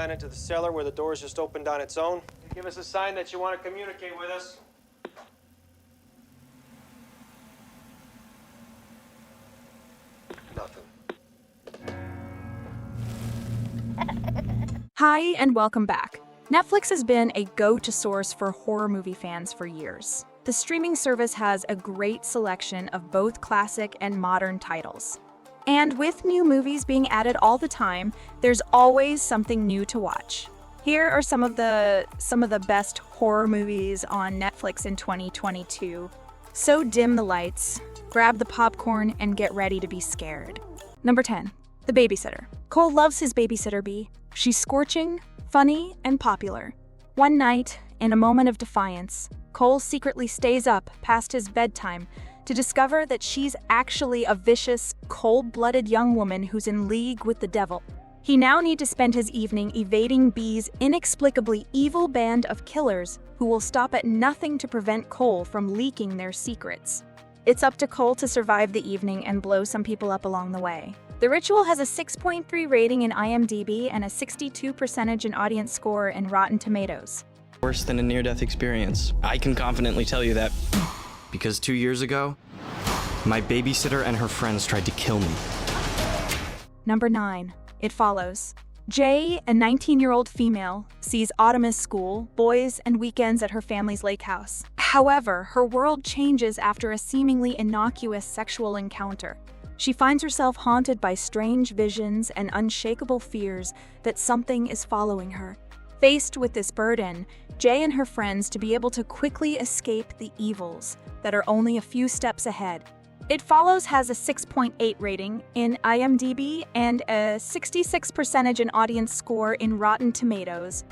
Down into the cellar where the doors just opened on its own. Give us a sign that you want to communicate with us. Nothing. Hi, and welcome back. Netflix has been a go-to source for horror movie fans for years. The streaming service has a great selection of both classic and modern titles. And with new movies being added all the time, there's always something new to watch. Here are some of the best horror movies on Netflix in 2022. So dim the lights, grab the popcorn, and get ready to be scared. Number 10. The Babysitter. Cole loves his babysitter Bee. She's scorching, funny, and popular. One night, in a moment of defiance, Cole secretly stays up past his bedtime to discover that she's actually a vicious, cold-blooded young woman who's in league with the devil. He now needs to spend his evening evading Bee's inexplicably evil band of killers who will stop at nothing to prevent Cole from leaking their secrets. It's up to Cole to survive the evening and blow some people up along the way. The Ritual has a 6.3 rating in IMDb and a 62% in audience score in Rotten Tomatoes. Worse than a near-death experience. I can confidently tell you that because 2 years ago, my babysitter and her friends tried to kill me. Number 9. It Follows. Jay, a 19-year-old female, sees autumn as school, boys, and weekends at her family's lake house. However, her world changes after a seemingly innocuous sexual encounter. She finds herself haunted by strange visions and unshakable fears that something is following her. Faced with this burden, Jay and her friends to be able to quickly escape the evils that are only a few steps ahead. It Follows has a 6.8 rating in IMDb and a 66% in audience score in Rotten Tomatoes.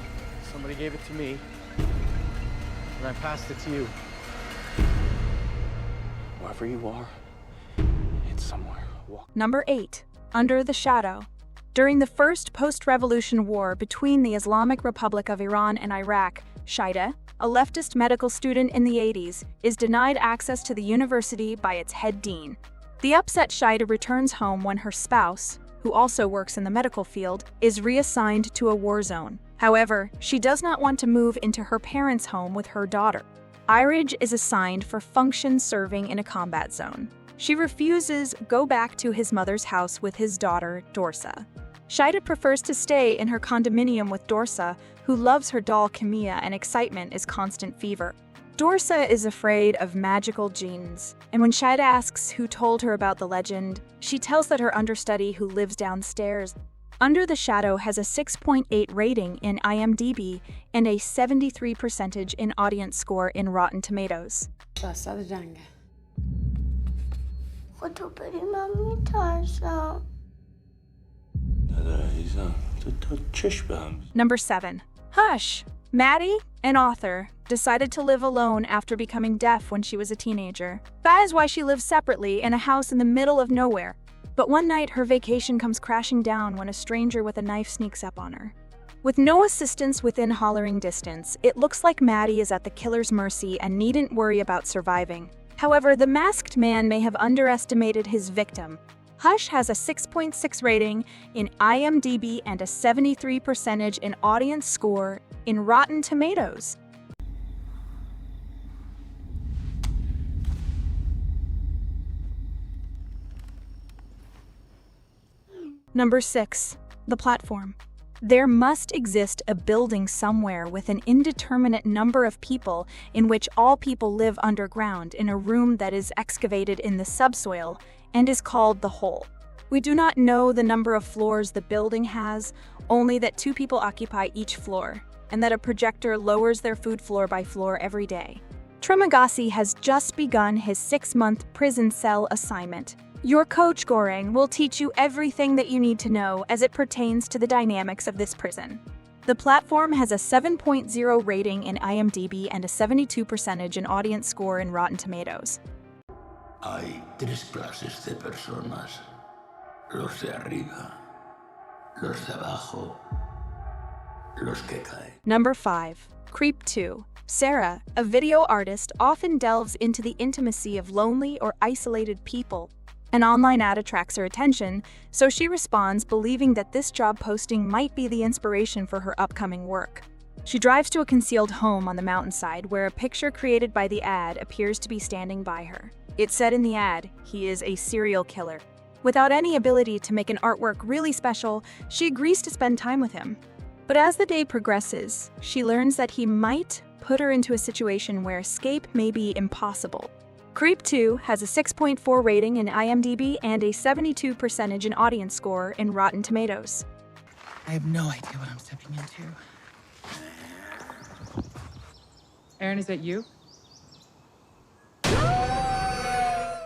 Somebody gave it to me, and I passed it to you. Wherever you are, it's somewhere. Walk. Number 8. Under the Shadow. During the first post-revolution war between the Islamic Republic of Iran and Iraq, Shaida, a leftist medical student in the 80s, is denied access to the university by its head dean. The upset Shaida returns home when her spouse, who also works in the medical field, is reassigned to a war zone. However, she does not want to move into her parents' home with her daughter. Iraj is assigned for function serving in a combat zone. She refuses go back to his mother's house with his daughter, Dorsa. Shaida prefers to stay in her condominium with Dorsa, who loves her doll Camilla, and excitement is constant fever. Dorsa is afraid of magical genes, and when Shaida asks who told her about the legend, she tells that her understudy who lives downstairs. Under the Shadow has a 6.8 rating in IMDb and a 73% in audience score in Rotten Tomatoes. خودتو بری من میترسم. Number 7. Hush! Maddie, an author, decided to live alone after becoming deaf when she was a teenager. That is why she lives separately in a house in the middle of nowhere. But one night, her vacation comes crashing down when a stranger with a knife sneaks up on her. With no assistance within hollering distance, it looks like Maddie is at the killer's mercy and needn't worry about surviving. However, the masked man may have underestimated his victim. Hush has a 6.6 rating in IMDb and a 73% in audience score in Rotten Tomatoes. Number 6. The Platform. There must exist a building somewhere with an indeterminate number of people in which all people live underground in a room that is excavated in the subsoil and is called the Hole. We do not know the number of floors the building has, only that 2 people occupy each floor, and that a projector lowers their food floor by floor every day. Trimagasi has just begun his 6-month prison cell assignment. Your coach, Goreng, will teach you everything that you need to know as it pertains to the dynamics of this prison. The Platform has a 7.0 rating in IMDb and a 72% in audience score in Rotten Tomatoes. Hay 3 clases de personas. Los de arriba, los de abajo, los que caen. Number 5. Creep 2. Sarah, a video artist, often delves into the intimacy of lonely or isolated people. An online ad attracts her attention, so she responds believing that this job posting might be the inspiration for her upcoming work. She drives to a concealed home on the mountainside where a picture created by the ad appears to be standing by her. It said in the ad, he is a serial killer. Without any ability to make an artwork really special, she agrees to spend time with him. But as the day progresses, she learns that he might put her into a situation where escape may be impossible. Creep 2 has a 6.4 rating in IMDb and a 72% in audience score in Rotten Tomatoes. I have no idea what I'm stepping into. Aaron, is that you?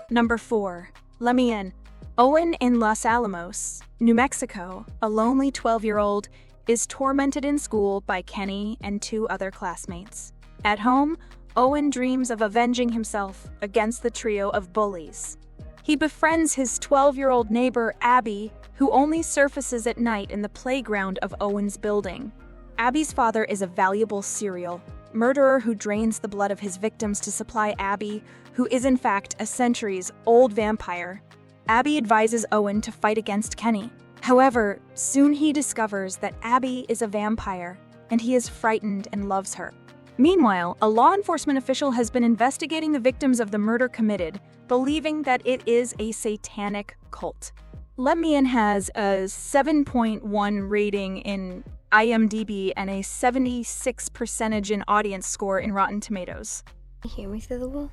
Number 4. Let Me In. Owen in Los Alamos, New Mexico, a lonely 12-year-old, is tormented in school by Kenny and 2 other classmates. At home, Owen dreams of avenging himself against the trio of bullies. He befriends his 12-year-old neighbor, Abby, who only surfaces at night in the playground of Owen's building. Abby's father is a valuable serial murderer who drains the blood of his victims to supply Abby, who is in fact a centuries-old vampire. Abby advises Owen to fight against Kenny. However, soon he discovers that Abby is a vampire, and he is frightened and loves her. Meanwhile, a law enforcement official has been investigating the victims of the murder committed, believing that it is a satanic cult. Let Me In has a 7.1 rating in IMDb and a 76% in audience score in Rotten Tomatoes. You hear me through the wall?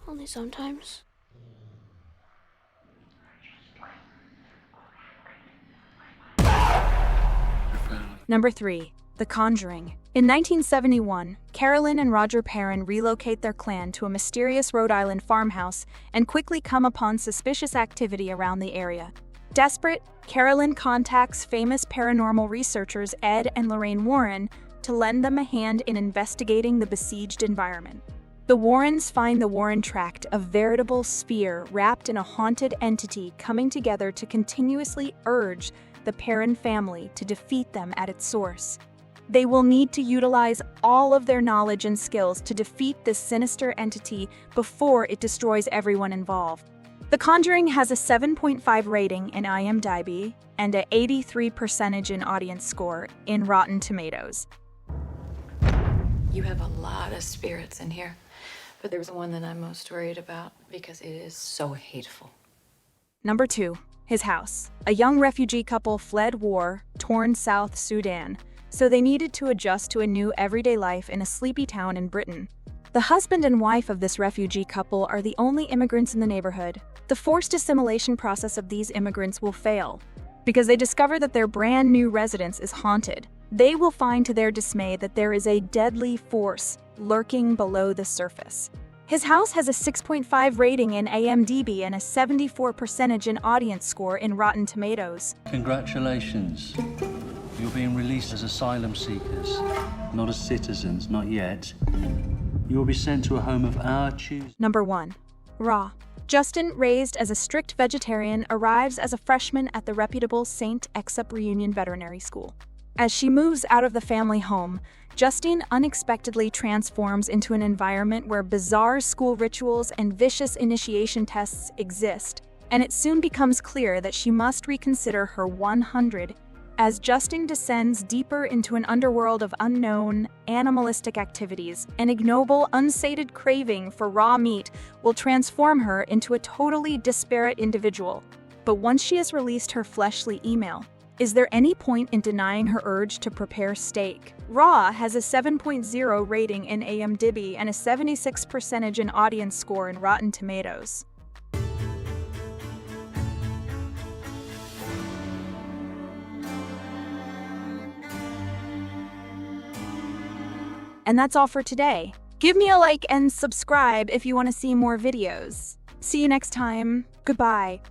Only sometimes. Number 3. The Conjuring. In 1971, Carolyn and Roger Perron relocate their clan to a mysterious Rhode Island farmhouse and quickly come upon suspicious activity around the area. Desperate, Carolyn contacts famous paranormal researchers Ed and Lorraine Warren to lend them a hand in investigating the besieged environment. The Warrens find the Warren Tract, a veritable sphere wrapped in a haunted entity coming together to continuously urge the Perron family to defeat them at its source. They will need to utilize all of their knowledge and skills to defeat this sinister entity before it destroys everyone involved. The Conjuring has a 7.5 rating in IMDb and an 83% in audience score in Rotten Tomatoes. You have a lot of spirits in here, but there's one that I'm most worried about because it is so hateful. Number 2. His House. A young refugee couple fled war-torn South Sudan, so they needed to adjust to a new everyday life in a sleepy town in Britain. The husband and wife of this refugee couple are the only immigrants in the neighborhood. The forced assimilation process of these immigrants will fail because they discover that their brand new residence is haunted. They will find to their dismay that there is a deadly force lurking below the surface. His House has a 6.5 rating in IMDb and a 74% in audience score in Rotten Tomatoes. Congratulations. You're being released as asylum seekers, not as citizens, not yet. You will be sent to a home of our choosing. Number 1. Raw. Justin, raised as a strict vegetarian, arrives as a freshman at the reputable St. Exup Reunion Veterinary School. As she moves out of the family home, Justine unexpectedly transforms into an environment where bizarre school rituals and vicious initiation tests exist, and it soon becomes clear that she must reconsider her 100 as Justine descends deeper into an underworld of unknown, animalistic activities. An ignoble, unsated craving for raw meat will transform her into a totally disparate individual. But once she has released her fleshly email, is there any point in denying her urge to prepare steak? Raw has a 7.0 rating in IMDb and a 76% in audience score in Rotten Tomatoes. And that's all for today. Give me a like and subscribe if you want to see more videos. See you next time. Goodbye.